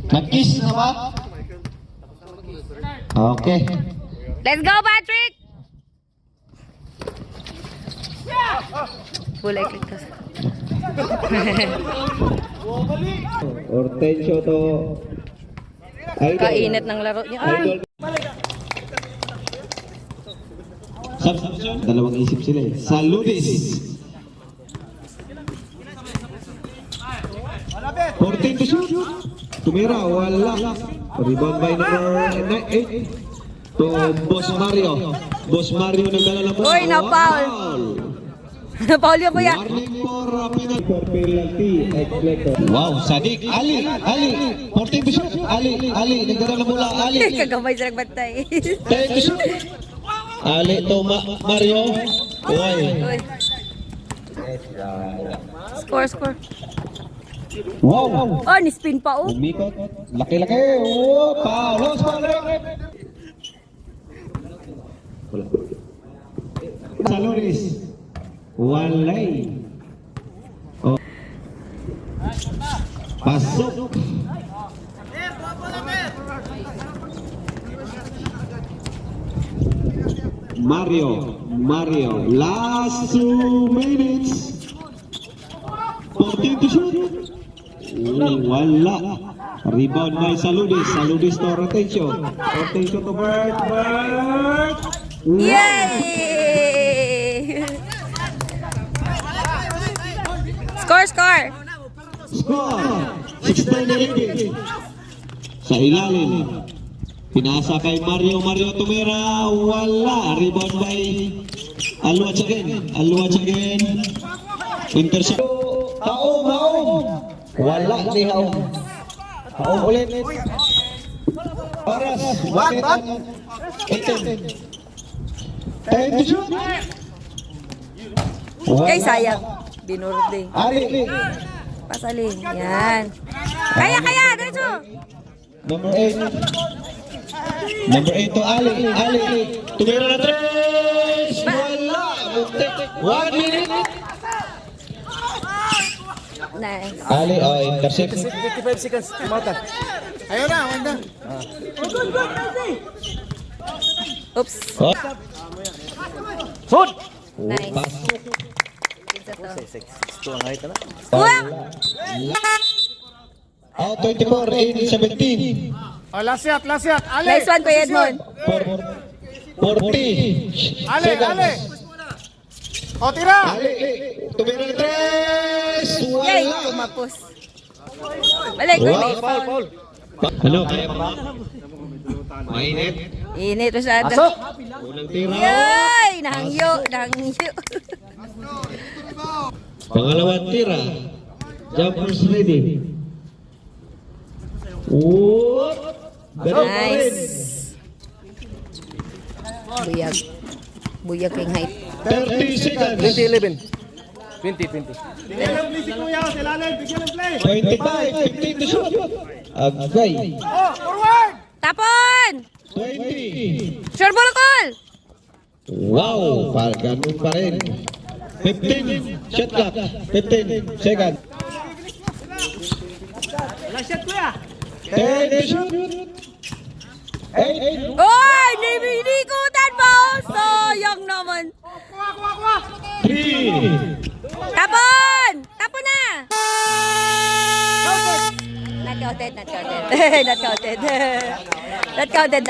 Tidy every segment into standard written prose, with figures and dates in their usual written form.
Nag-kiss na ba? Okay. Let's go, Patrick! Bulay ka. Hortensio to Idol. Kainit ng laro niya. Idol. Substitution? Dalawang isip sila eh. Saludis. 14 to shoot. Tumira, wala. Rebound by number 8 to Boss Mario. Boss Mario nagdala ng bola. Uy, na-foul. Paul yung kuya. Warning for penalty. Wow, Sadik. Ali. 14 to shoot. Ali. Nagdala ng bola. Ali. Kagamay sa nagbantay. 10 to shoot. Ali to Mario. Uy. Uy. Score. Wow. Oh, ni-spin pa oh. Umikot. Laki-laki. Oh, Paulos. Wala. Saludis. Walay. Oh. Pasok. Mario. Last 2 minutes. 14 to shoot. Wala. Rebound by Saludis. Saludis to Hortensio. Hortensio to Bert. Yay! Score! Score! 6-9 sa ilalim. Pinasa kay Mario Tumira. Wala. Rebound by Alwatch again. Intercept. Haom. Wala ni Haom. Haom ulit. Oras. 10 to shoot. Kay sayang. Binurding. Ali. Pasaling. Yan. Kaya. Diretso. Number 8 to Ali. Tumira na 3. Wala. 1 minute. Nice. Ali, intercept. 55 seconds. Mata. Ayun na, wanda. Oops. Oh. Shoot! Nice. Pasok. Isa to. 6-2 ang height na. Uwak! 24 in 17. Oh, last shot. Ali! Nice one, Kuya Edmond. 40 Ali! seconds. O, tira! Ali, tumira na 3. Yay! Wala. Kumapos. Balik, may foul. Ano, kaya ba? Mainit. Init masyado. Pasok! Unang tira. Yay! Nahangyo. Pangalawang tira. Jumpers ready. Whoop! Ganun pa rin. Nice. Buyag king height. 30 seconds. 20-11. 25, 15 to shoot. Agay. Tapon! 20. Sure ball call! Wow, ganun pa rin. 15, shot clock. 15 seconds. 10 to shoot. 8. Oy! Nibinikutan mo! Sayang naman. 3. Tapon! Tapon na! Not counted.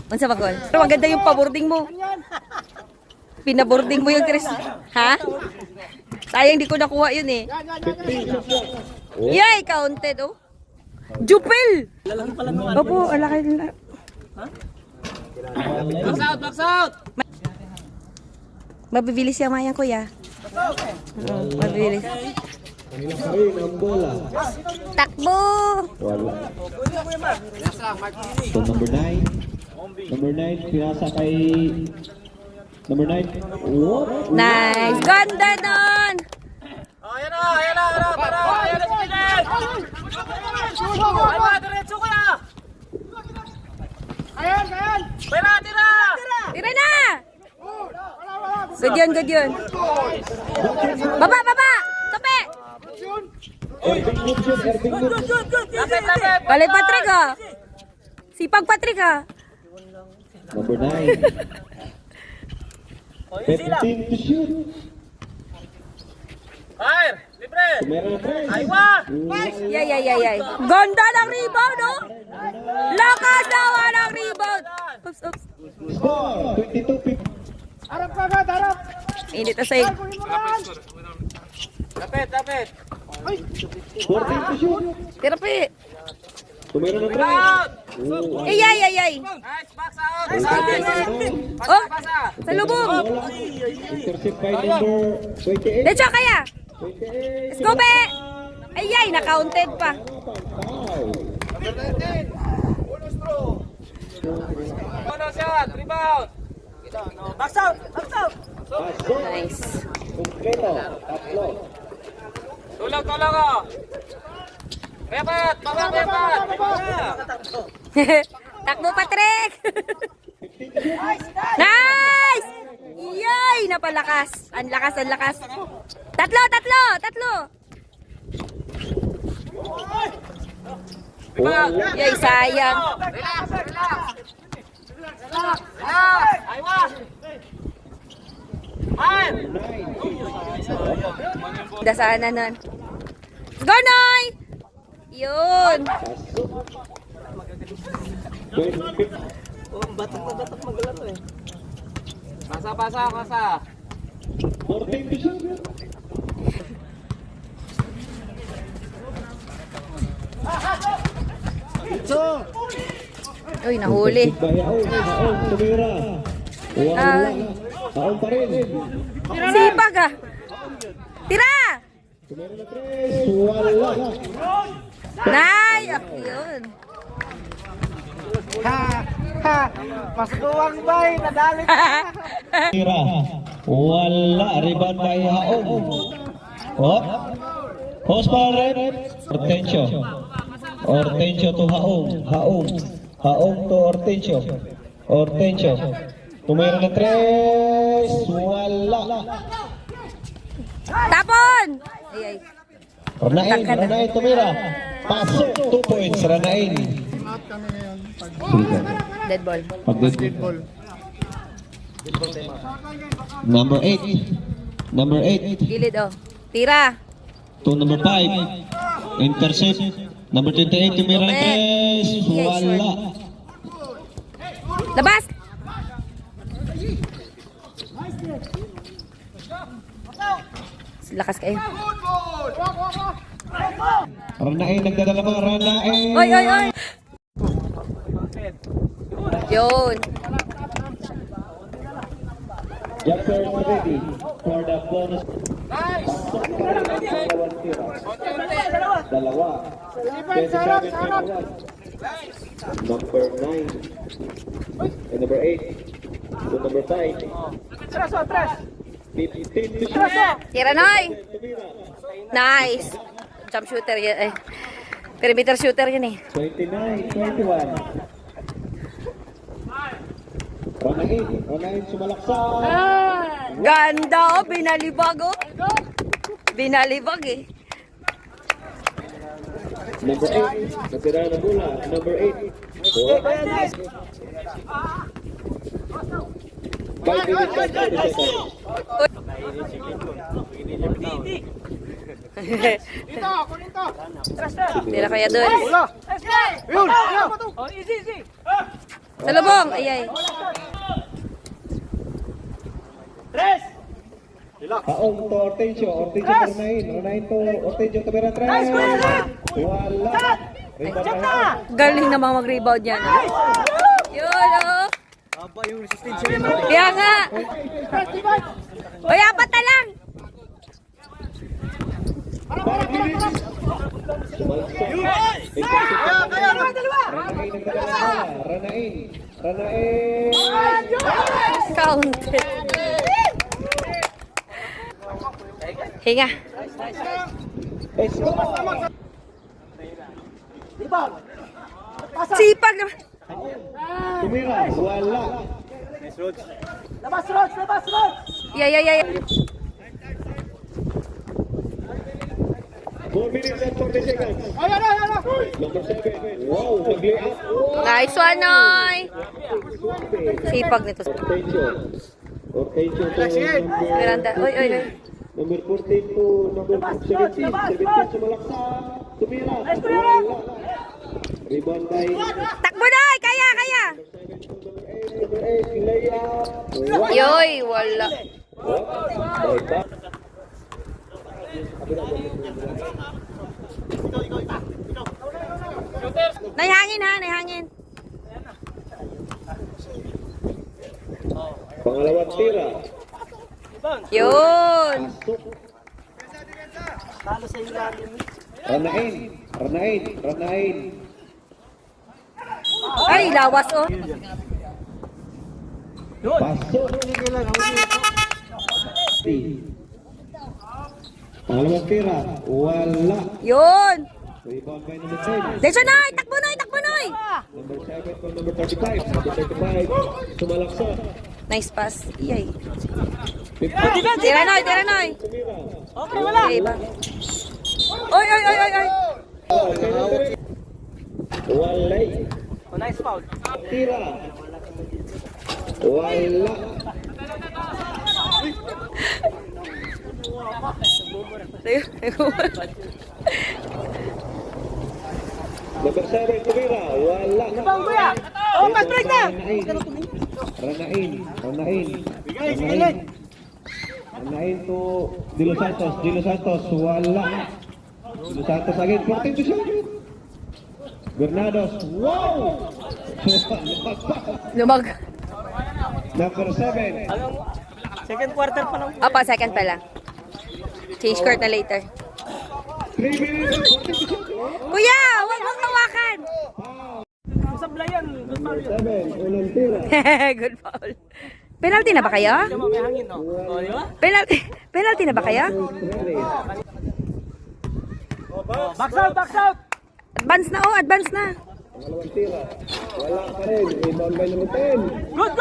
Unsa ba gol? Pero maganda yung paboarding mo. Pinaboarding mo yung Chris. Ha? Sayang di ko nakuha yun eh. Yay! Counted oh. Jupil! Opo, alaki nila. Box out! Mabibilis yung mayang kuya. Mabibilis. Kanina pa rin ang bola. Takbo! Wala. So number 9. Number 9, pinasa kay number 9. Whoop! Nice! Ganda nun! Ayan na! Tara! Ayan na si Pinel! Diretso ko na! Ayan! Tira! Tira na! Good yun, good yun. Baba, baba! Tope! Erving Lutz yun, Erving Lutz. Lapit. Galit Patrick ah. Sipag Patrick ah. Number 9. 15 to shoot. Fire! Libre! Tumira na 3. Aywa! Yay. Ganda ng rebound, no? Lakas nawa ng rebound. Oops, oops. Score, 22-15. Init na sa'yo. Lapit. 14 to shoot. Tirapi. Tumira na 3. Out! Ay. Nice, box out! Oh, Pasa! sa lubong. Intercept by number 28. Lecho, kaya. 28. Scope. Ay, na-counted pa. Ano shot? Rebound! Box out! Nice. Kompleto. Tatlo. Tulog ko! Repat! Takbo, Patrick. Nice! Yay! Napalakas. Ang lakas. Tatlo. Yay, sayang. Relax! Aywa! Fire! Dasana nun. Go, Noy! Yun. Pasa! 14 to shoot. Uy, nahuli. Haon, tumira. Wala. Haon pa rin. Sipag ah. Tira! Tumira na 3. Wala. Nay! Yun. Masukuwang bay! Nadali Tira. Wala. Rebound by Haon. Oh. Post pa rin. Hortensio to Haon to Hortensio. Tumira na 3. Wala. Tapon! Ay. Ranain tumira. Pasok. 2 points. Ranain. Dead ball. Basketball. Number 8. Gilid oh. Tira. To number 5. Intercept. Number 28. Tumira na 3. Wala. Labas! Lakas kayo. Ranain. Nagdadala mga Ranain. Oy! Yun. Jumpers ready for the bonus. Dalawa. 27-21. Number 9. And number 8. To number 5. 15 to shoot. Tira, Noy! Nice. Jump shooter yan. Perimeter shooter yan eh. 29-21. Ranain sumalaksa. Ganda oh. Binalibag oh. Binalibag eh. Number 8. Natira na bola. Number 8. 5 minutes and 30 seconds. Tira kaya doon. Sa lubong. Ay. Haong to Hortensio. Hortensio to Ranain to Hortensio. Tumira 3. Wala. Galing namang mag-rebound yan. Yun oh. Kaya nga. Uy, apat na lang. Ranain. Counted. Hinga. Sipag naman. Tumira. Wala. Ay. 4 minutes and 40 seconds. Number 7. Wow, nag-lay-up. Nice one, Noy. Sipag nito. Ortencio to Miranda. Oy. number 14 to number 17. 17 sumalaksa. Tumira. Wala. Rebound by Takbo, Noy. Kaya. number 8. Layup. Yoy, wala. Naihangin ha, naihangin. Pangalawang tira. Yun. Ranain. Ay, lawas oh. Pasok. Pangalawang tira. Wala. Yun. Rebound by number 10. Dito, Noy. Takbo, Noy. Number 7 to number 35. Number 35. Sumalaksa. Nice pass. Iyay. 50. Tira, Noy. Okay, wala. Okay ba? Oy. Walay. Oh, nice foul. Tira. Wala. Number 7, tumira. Wala. Bang, kuya. Oh, fast break na. Ranain to De Los Santos. Wala. De Los Santos again. 14 to shoot. Bernados. Wow! Lumag. Number 7. Second quarter pa lang. Opa, second pa lang. Change court na later. 3 minutes. Kuya, huwag mong hawakan. Sablayan. Good foul yun. 7. Unang tira. Good foul. Penalty na ba kayo? May hangin, no? Oh, di ba? Penalty na ba kayo? Box out. Advance na. Pangalawang tira. Wala pa rin. Rebound by number 10. Good.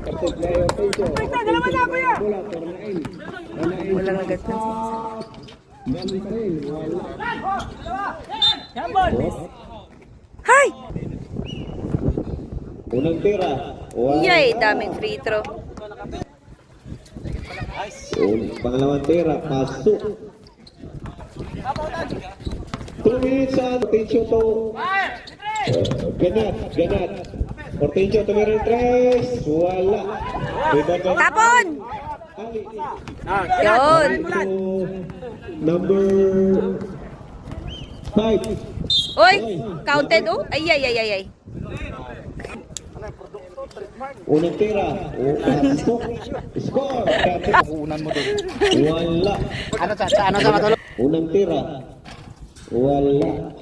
Kapit na yung Ortencio. dalawa na, kuya. Bola, Ranain. Walang agad na. Meron pa rin. Wala. Yan, ball. Hay! Unang tira. Wala. Yay, daming free throw. Pangalawang tira. Pasok. 2 minutes and Ortencio to Ganat. Ortencio to meron 3. Wala. Rebound by Tapon! Ali. Yun. To number 5. Uy, counted oh. Ay. Unang tira. Pasok. Score. Unan mo doon. Wala. Ano sa matulog? Unang tira. Wala.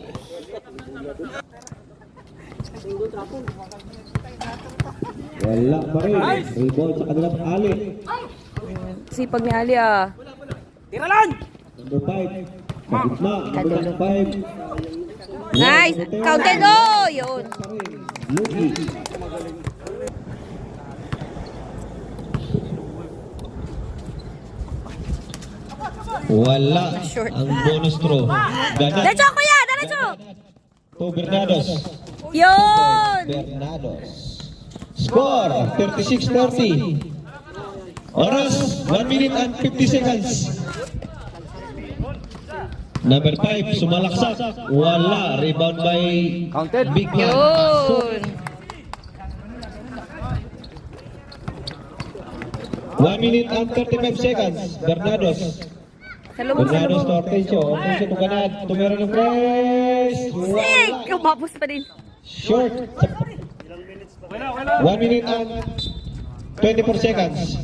Wala pa rin. Rebound sa kanilang Ali. Sipag ni Ali ah. Tira lang. Number 5. Sa gitna. Number 5. Nice. Counted oh. Yun. Lugi. Wala. Short. Ang bonus throw. Ganat. Diretso kuya, diretso. To Bernados. Yun. Bernados. Score 36-30. Oras 1 minute and 50 seconds. Number 5 sumalaksak. Wala. Rebound by Counted. Big Man. Yun. 1 minute and 35 seconds. Bernados. Salubog. Bernados to Ortencio. Ortencio to Ganad. Tumira ng press. Sick! Kumapos pa din. Short. 1 minute and 24 seconds.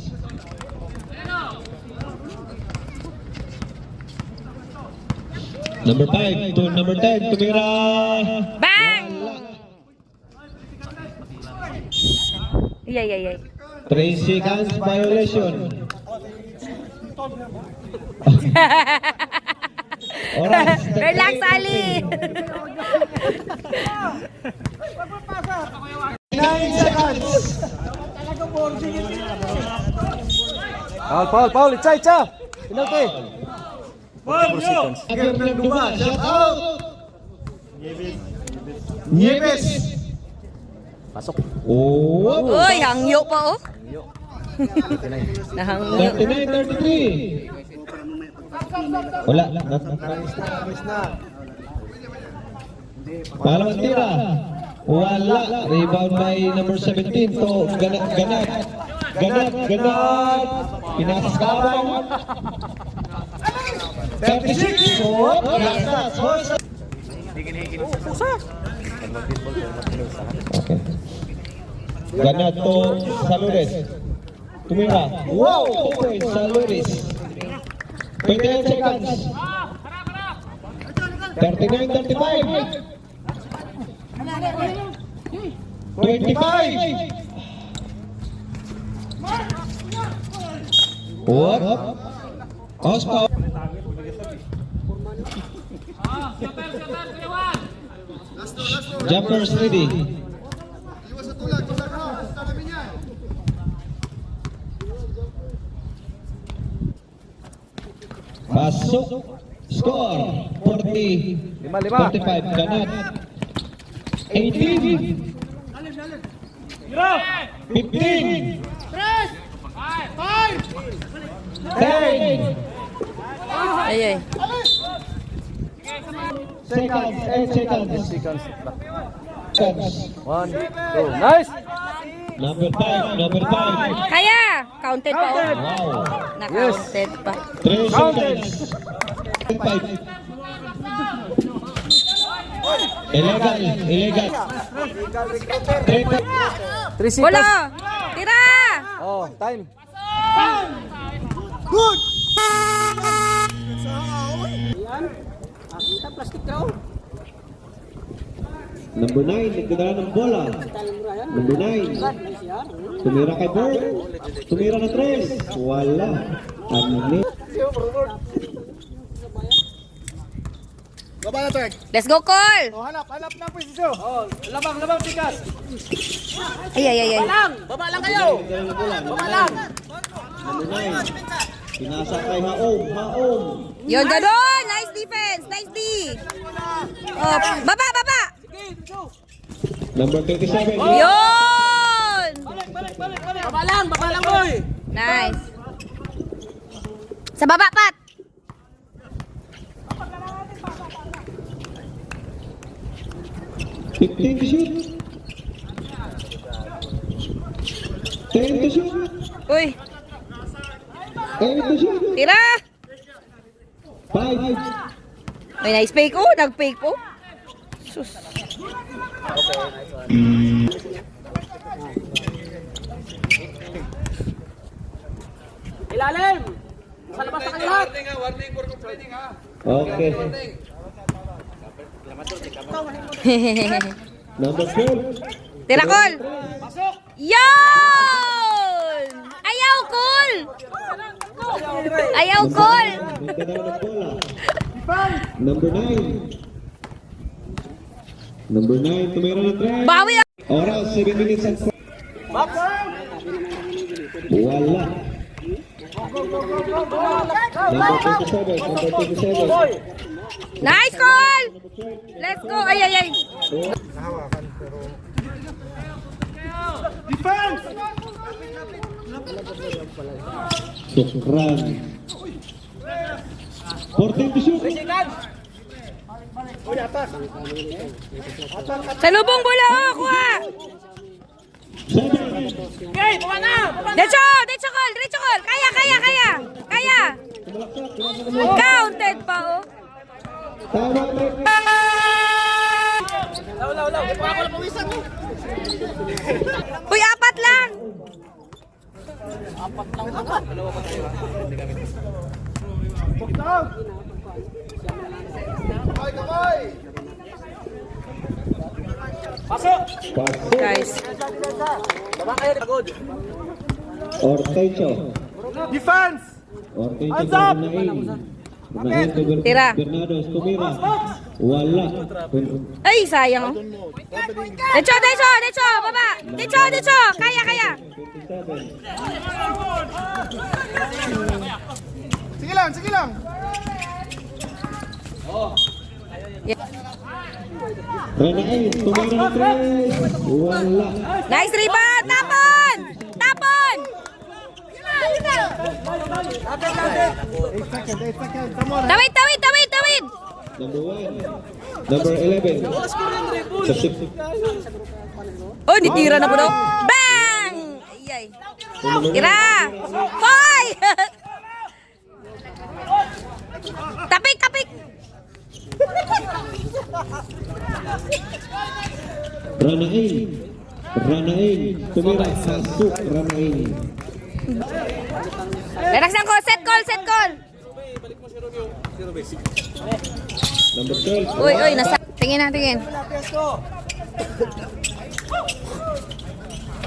Number 5 to number 10. Tumira. Bang! Ay. 3 seconds violation. Oras. Relax, Ali. 9 seconds. Paul. Itcha. Penalty. Agar ng duma, shout out! Nieves! Pasok. Oh! Uy, hangyo pa oh. Nahangyo. 39-33. Wala. Pangalawang tira. Wala. Rebound by number 17 to Ganat. Pinasas ka abang. 36. Oh, pinasas. Okay. Ganat to Salures. Tumira. Wow! 2 points, Salures. 29 seconds. 39-35. 25. What? Oscar. Jumpers ready. Pasok. Score 40. 45. Ganat. 18. 15. 10. Ay. Seconds. 8 seconds. Seconds. Seconds. 1, 2. Nice. Number 5. Kaya! Counted pa oh. Wow. Na-counted pa. 3 seconds. 5. Illegal. 3 seconds. Wala! Tira! Oh, time. Number 9, nagdadala ng bola. Number 9. Tumira kay Bert. Tumira na 3. Wala. Ani. Let's go, Cole! Hanap ng posisyon. Oh, labang tikas. Ay. Baba lang kayo. Baba lang. Number 9. Pinasa kay Haom. Yun, ganun! Nice defense! Nice D! Oh, baba! Number 27. Yun! Balik. Baba lang, boy. Nice! Sa baba, Pat! Fifteen to shoot. 10 to shoot. Uy! 8 to shoot. Tira! 5. May nice fake oh! Nag-fake po! Sus! Ilalim. Sa labas na kayo lahat. Okay. Number 12. Tira, Cole! Yun! Ayaw, Cole! Ayaw, Cole! Nagdadala ng bola. Number 9. Number 9, tumira ng 3. Bawi ah! Oras, 7 minutes and 4. Wala. Number 27. Nice, Cole! Let's go! Ay! Sukran. 14 to shoot. Sa lubong bola oh! Kuha! 7. Okay, baba na. Diretso, Cole! Kaya! Counted pa oh! Tama, break. Law. Baka ko lang pawisan mo. Uy, 4 lang! Pasok. Pasok. Guys, Baba kayo. Pagod. Ortecho. Defense. Ortecho Hands up! Nain to Tira. Bernados. Tumira. Wala. ay sayang oh! Diretso! Baba! Diretso! Kaya! 27. sige lang. Ranain, tumira ng 3. Wala. Nice rebound! Tapon! Tapon! Tawid, tawid, tawid, tawid! Number 1. Number 11. Oh, nitira na po daw. Bang! Ayay. Tira! Hoy! Tapik, tapik! Ranain. Ranain. Tumira. Pasok. Ranain. Relax lang ko. Set call, set call. Number 12. Uy, uy, nasa... Tingin na, tingin.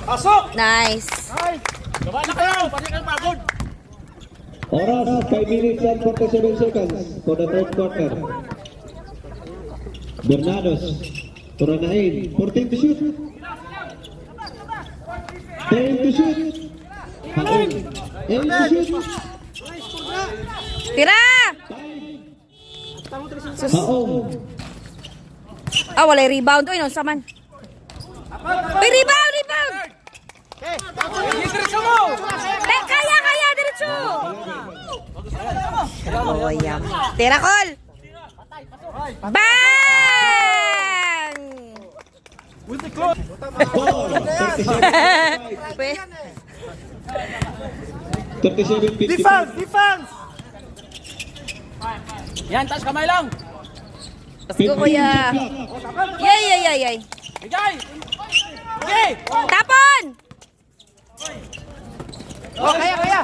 Pasok! Nice. Gaba na kayo, pati kayo pagod. Oras, 5 minutes and 47 seconds for the third quarter. Bernados to Ranain. 14 to shoot. 10 to shoot. Haon. 8 to shoot. Tira! Haon. Ah, wala yung rebound. Uy, nung saman. Uy, rebound, rebound! Kaya, kaya, diretso! Oh, yan. Tira, call! Bang! Ball. 37. 37-55. Defense! Yan, taas kamay lang. Let's go, kuya. Yay, yay, yay, yay. Bigay! Okay! Tapon! Oh, kaya!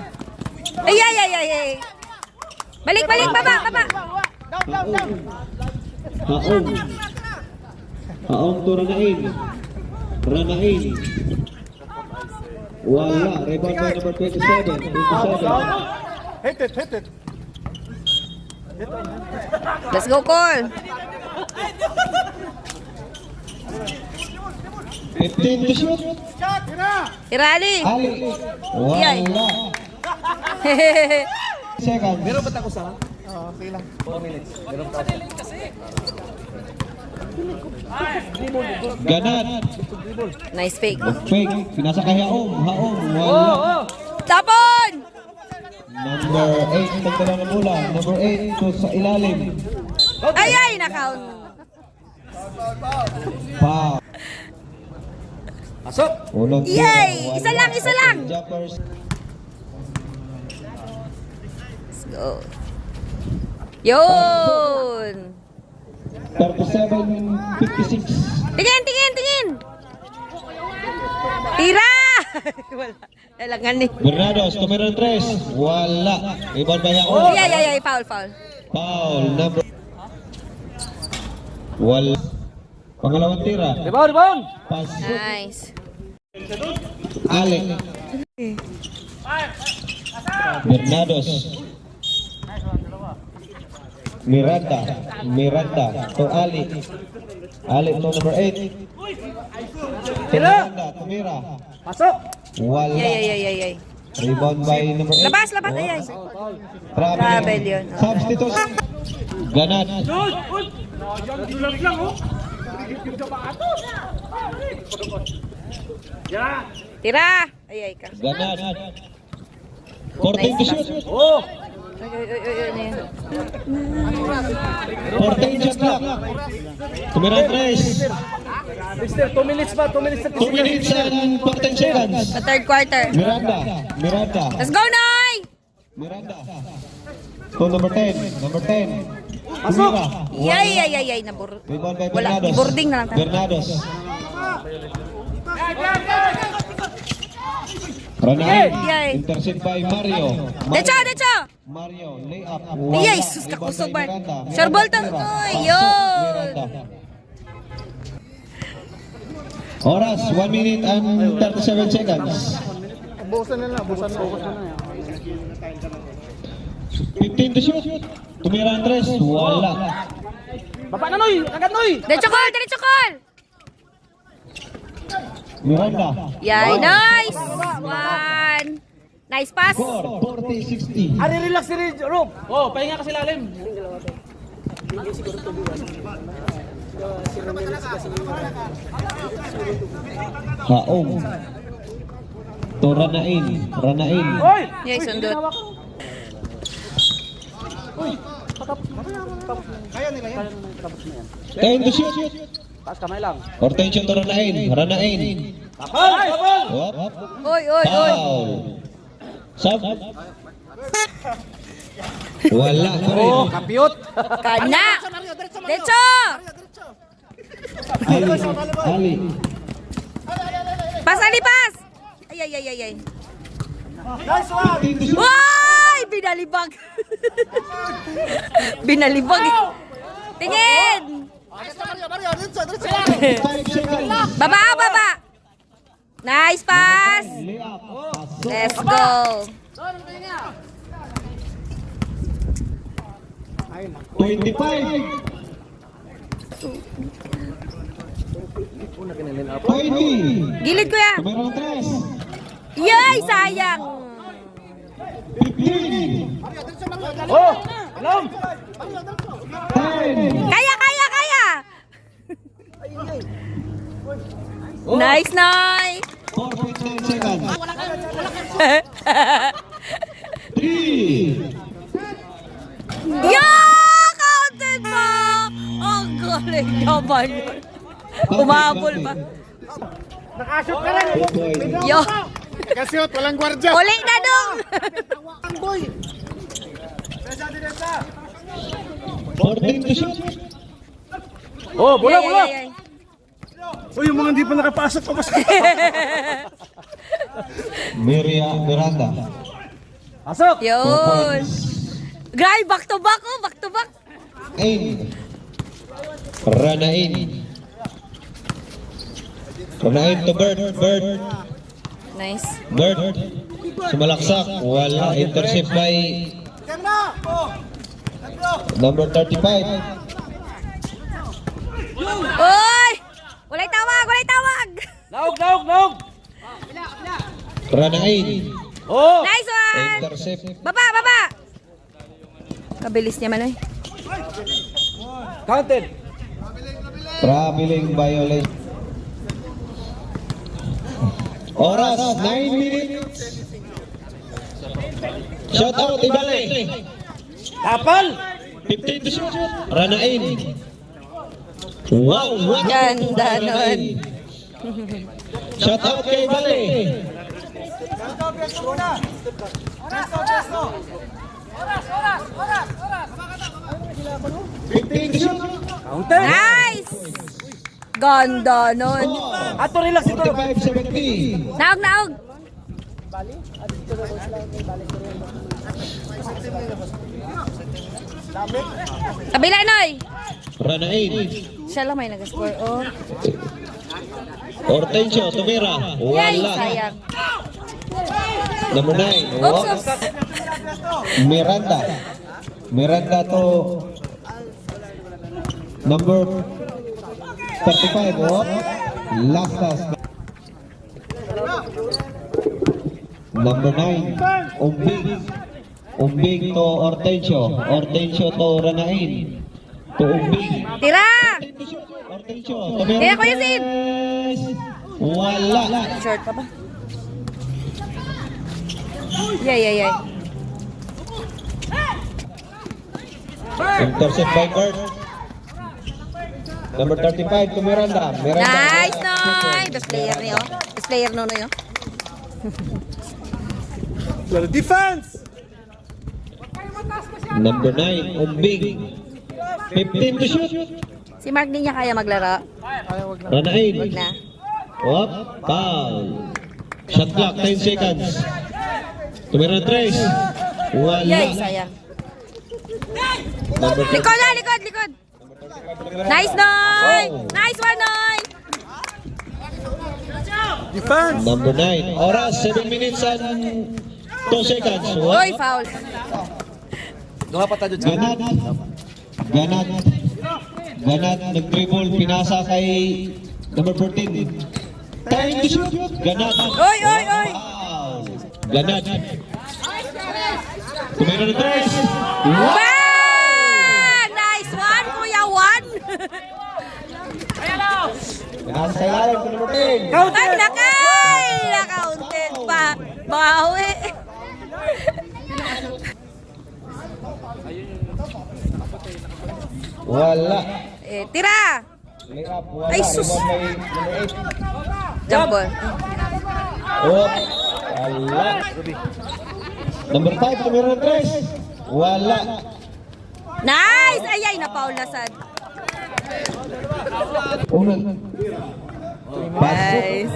Ay, ay, ay, ay, ay. Balik, balik, baba, baba. Haon. Haon. Haon to Ranain. Ranain. Wala. Rebound by number 27. 27. Hit it. Let's go, call. 15 to shoot. Irali. Ali. Yay. Wala. Seconds. Meron ba tako sa? Okay lang. 4 minutes. Ganat. Nice fake. Fake. Pinasa kay Haom. Haom. Wala. Tapon! Number 8. Nagdala ng bola. Number 8. To sa ilalim. Ay, ay, nakaon. Pa. Pasok! Unang Yay! bola. Isa lang, isa lang. Jumpers. Let's go. Yun! 37-56. Tingin, tingin, tingin! Tira! Wala. Lalangan eh. Bernados. Tumira ng 3. Wala. Ibon ba yan? Ay, ay, ay, ay, foul, foul. Foul. Number. Wala. Pangalawang tira. Rebound! Pasok. Nice. Ale. Bernados. Miranda. Miranda. To Ali. Ali to number 8. Miranda. Tumira. Pasok! Wala. Ay, ay, ay, ay, ay. Rebound by number 8. Labas, labas, ay, ay. Travel yun. Substitution. Ganat. Tira! Ay, ay ka. Ganat. 14 to shoot. Oh! Ay, ay, ay, ay, ay. 14 shot clock. Tumira 3. Mister, 2 minutes pa, 2 minutes na 2 minutes and 14 seconds. Sa third quarter. Miranda. Miranda. Let's go, Noy! Miranda. To number 10. Number 10. Pasok! Ay, ay, ay, ay. Nabur... Rebound by Wala, Bernados. boarding na lang tayo. Bernados. Ranain. Yay. Intercept by Mario. Decho, decho! Mario. Layup. Ay, sus, kakusog ba? Miranda. Sure ball to. Miranda. Ay, Pasok, yun. Miranda. Oras, 1 minute and 37 seconds. Bukasan na lang, bukasan na. 15 to shoot. Tumira ang 3. Wala. Baba na, Noy! Agad, Noy! Decho call, derecho call! Miranda. Yay, nice! One. Nice pass. Score, 40-60. Ari, relax si Rob. Oh, pahinga kasi lalim. Haong. To Ranain. Ranain. Hoy! Yay, sundot. Time to shoot. Taas kamay lang. Hortensio to Ranain. Ranain. Kapal! Hop. Oy, oy, oy. Foul. Sub. Wala pa rin. Oh, kapiyot. Kana. Decho. Ali. Ali. Pas, Ali, pas. Ay, ay, ay, ay, ay. Time to shoot. Uy! Binalibag. Binalibag. Tingin. 5 seconds. Baba, baba. Nice pass. Layup. Let's go. Pasok. 25. 20. Gilid kuya. Numero 3. Yay, sayang. 15. Oh! Alam! 10. Kaya, kaya, kaya. Nice, nice. 4.9 seconds. 3. Yeah! Counted mo! Ang galing naman yun. Umabol pa. Nakashoot ka rin! 2 points. Yo! Kasyot, walang gwardya. Uli na dong! 14 to shoot. Oh, bola, bola! Ay, ay, ay. Uy, yung mga hindi pa nakapasok pa mas. Miranda. Pasok! Yun. Gray, back to back oh, back to back. Ain. Ranain. Ranain to Bert. Bert. Nice. Bert. Sumalaksak. Wala. Intercept by number 35. Uy! Walay tawag, walay tawag. Naog, naog, naog! Ranain. Oh! Nice one. Intercept. Baba, baba. Kabilis niya man eh. Counted! Traveling violation. Oras, 9 minutes. Shout out, Ibale. Kapal! 15 to shoot. Ranain. Wow, wow. Ganda nun. Shout out kay Ibale. Counted! Nice. Ganda nun. Ato, relax ito! 45-70. Naog, naog. Kabila, Noy. Ranain. Siya lang may nag-score. Oh. Hortensio, Tumira. Yay, Wala. sayang. Number 9. Oops, oops. Miranda. Miranda to number 35. Oh. Last. Number 9. Umbig. Umbig to Hortensio. Hortensio to Ranain. To Umbig. Tira. Hortensio. Kaya, Kuya Sid. Wala. Short pa ba? Yay, yay, yay. Intercept by Bert. Number 35 to Miranda. Miranda. Nice, Noy. Best player niyo. Best player no, Noy. Defense! Number 9, Umbig. 15 to shoot. Si Mark din niya kaya maglaro. Ranain. Wag na. Hop. Foul. Shot clock, 10 seconds. Tumira 3. Wala. Yay, sayang. Number Likod na, likod, likod. Nice, Noy. Nice one, Noy. Defense! Number 9. Oras, 7 minutes and 2 seconds. Oy, foul. Duha pa tayo dyan. Ganat. Ganat, nag-dribble, pinasa kay number 14. Time to shoot. Ganat. Oy, oy, oy. Foul. Ganad. Tumira ng 3. Bang! Nice one, Kuya Juan. Nasa sa ilalim sa number 10. Ay, nakaunted pa. Bawi. Wala. Tira. Lay up, wala. Ay, sus. Rebound by number 8. Jump ball. Oh, wala. Number 5, tumira ng 3. Wala. Nice! Ayay, napaul na sad. Unang. Pasok. Nice.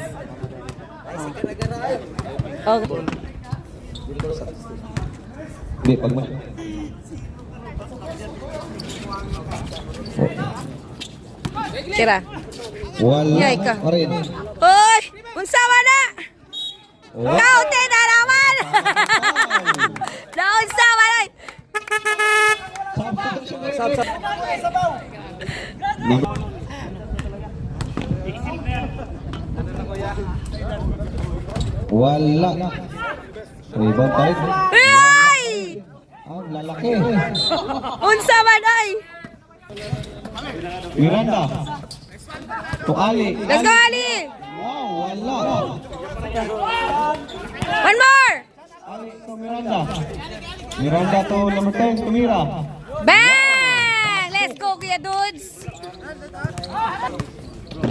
Okay. Hindi, pag ma... Tira. Wala. Yay ka. Marin. Uy! Unsawa na! Oh. Kaunti na naman! Naunsawa na! Wala. Rebound tayo. Ay! Ah, lalaki. Unsawa na! Miranda. To Ali. Let's go, Ali! Wow, wala. One more! Ali to Miranda. Miranda to number 10, tumira. Bang! Let's go, Kuya Dudes!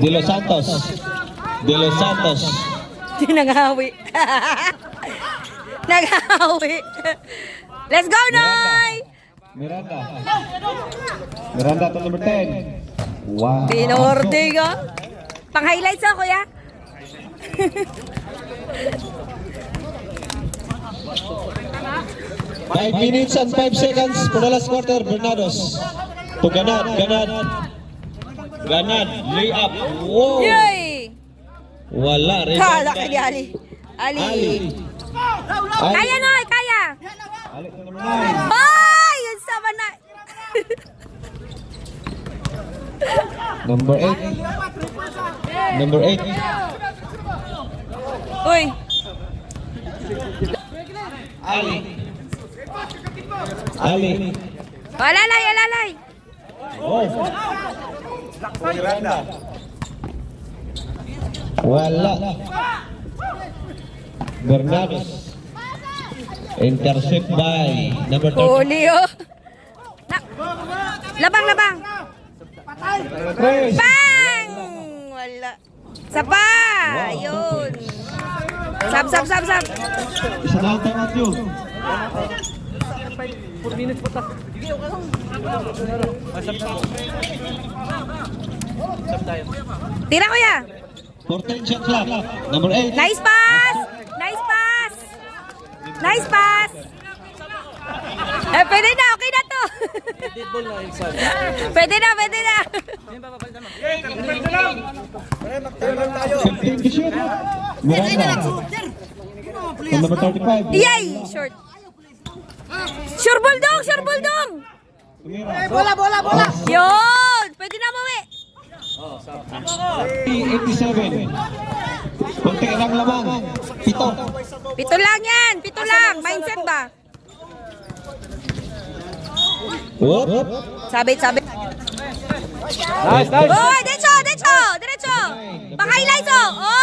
De Los Santos. De Los Santos. Naghawi. Naghawi. Let's go, Noy! Miranda. Miranda to number 10. Wow. Pinording, oh. Pang-highlights, oh, Kuya. Five minutes and 5 seconds for the last quarter. Bernados. To Ganad. Ganad. Ganad. Lay up. Wow. Yay! Wala. Kala ka ni Ali. Ali. Ali. Kaya, Noy, kaya. Ali to number 9. Ay! Yun sama na. Number 8. Number 8. Uy. Ali. Ali. Alalay, alalay. Oh. Wala. Bernados. Intercept by number 30. Huli, oh. Labang, labang. Chris. Bang! Wala. Sapa! Ayun. Sab, sab, sab, sab. Isa na ang time out yun. 4 minutes pa ta. Tira, Kuya. 14 shot clock. Number 8. Nice pass! Nice pass! Nice pass! Pwede na, okay na to. Dead ball na inside. Pwede na, pwede na. 15 to shoot. Miranda. And number 35. Yay! Short. Sure buldong! Sure buldong! Bola, bola, bola. Yun! Pwede na mawi. 87. Kunti lang lamang. 7. Pito lang yan. Pito lang. Mindset ba? Whoop. Sabit, sabit. Nice, nice. Oh, derecho, derecho, derecho. Pang-highlights, oh. Oh!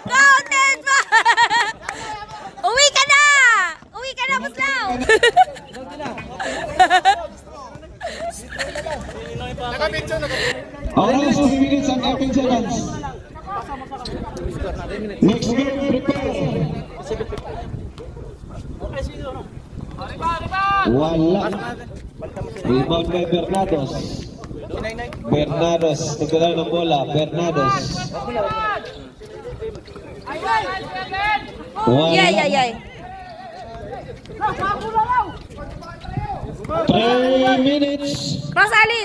Counted pa. Uwi ka na. Uwi ka na, Buslaw. Oras 2 minutes and 18 seconds. Next game, prepare. Wala. Rebound by Bernados. Bernados. Nagdala ng bola. Bernados. Wala. Yay, yay, yay. 3 minutes. Cross Ali.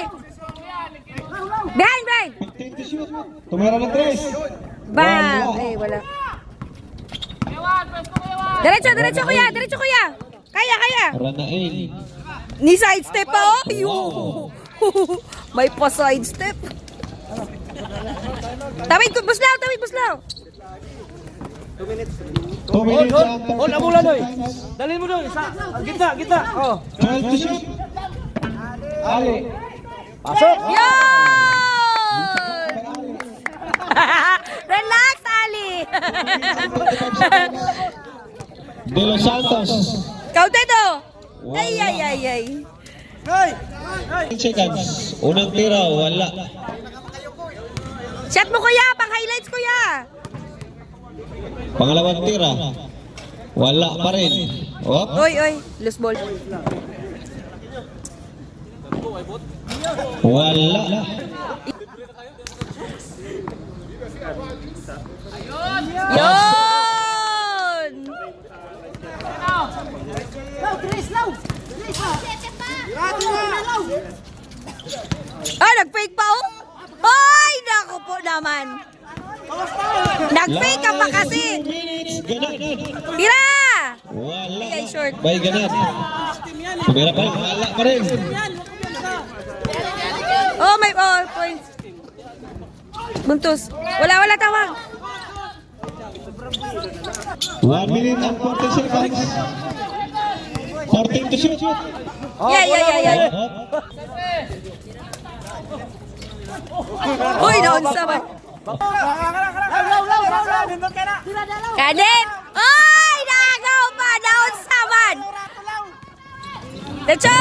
Behind, behind. 15 to shoot. Tumira ng 3. Bang. Eh, wala. Diretso, diretso, Kuya. Diretso, Kuya. Kaya, kaya. Ranael. Ni side step pa, oh. Yo. May pa side step. Tawid ko, Buslaw. Tawid, Buslaw. 2 minutes Hold, hold. and 35 Hold, abulan doy. seconds. Dalhin mo doy. Sa gitna, gitna. Oh. 12 to shoot. Ali. Pasok. Yun! Relax, Ali! De Los Santos. Counted oh! Ay, ay, ay, ay. 10 seconds. Unang tira, wala. Shot mo kuya, pang highlights kuya. Pangalawang tira, wala pa rin. Oh, Oy, oy, loose ball. wala. Yun! Ah, nag-fake pa oh? Ay, naku po naman. Nag-fake ka pa kasi. 2 minutes, ganun. Tira! Wala. Ay, short. Bay ganun. Tumira pa rin, wala pa rin. Oh, may points. Buntos. Wala, wala tawag. 1 minute and 40 seconds. 14 to shoot. Yeah, yeah, yeah, yeah. Uy, naunsa ba? Kanin! Ay, nagaw pa! Naunsa man! Lecho!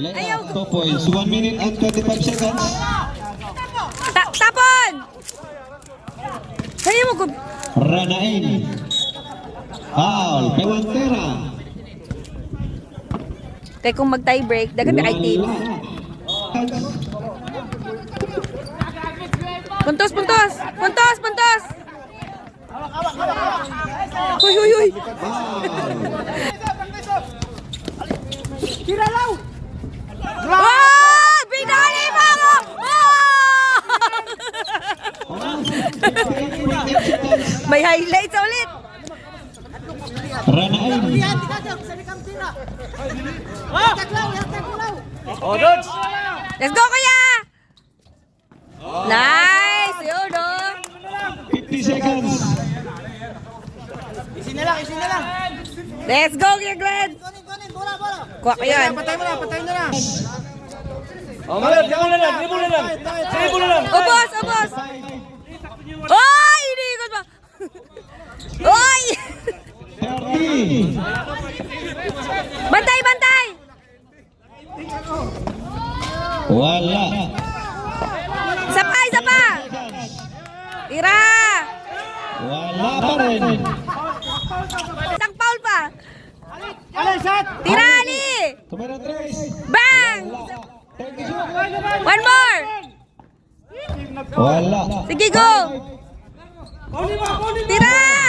Ayaw. 2 points. 1 minute and 25 seconds. Tapon! Sa'yo mo ko... Ranain. Foul. Pewantera. Kaya kung mag-tie break, dagan na kay team. Puntos, puntos! Puntos, puntos! Huy, huy, huy! Oh! Binali mo ako! Oh! May highlights ulit! Ranain. Oh, Dodge. Let's go, kuya! Nice! Yun, oh! 50 seconds. Let's go, Kuya Glenn! Kuha ko yan. Oh, malat, dribble na lang, dribble na lang. Dribble na lang. Ubos, ubos! Oy! Iniikot pa! Oy! 30. Bantay, bantay! Wala. Isa pa, isa pa! Tira! Wala pa rin. Isang foul pa! Tira, Ali! Tumira 3. Bang! One more! Wala. Sige, go! Tira!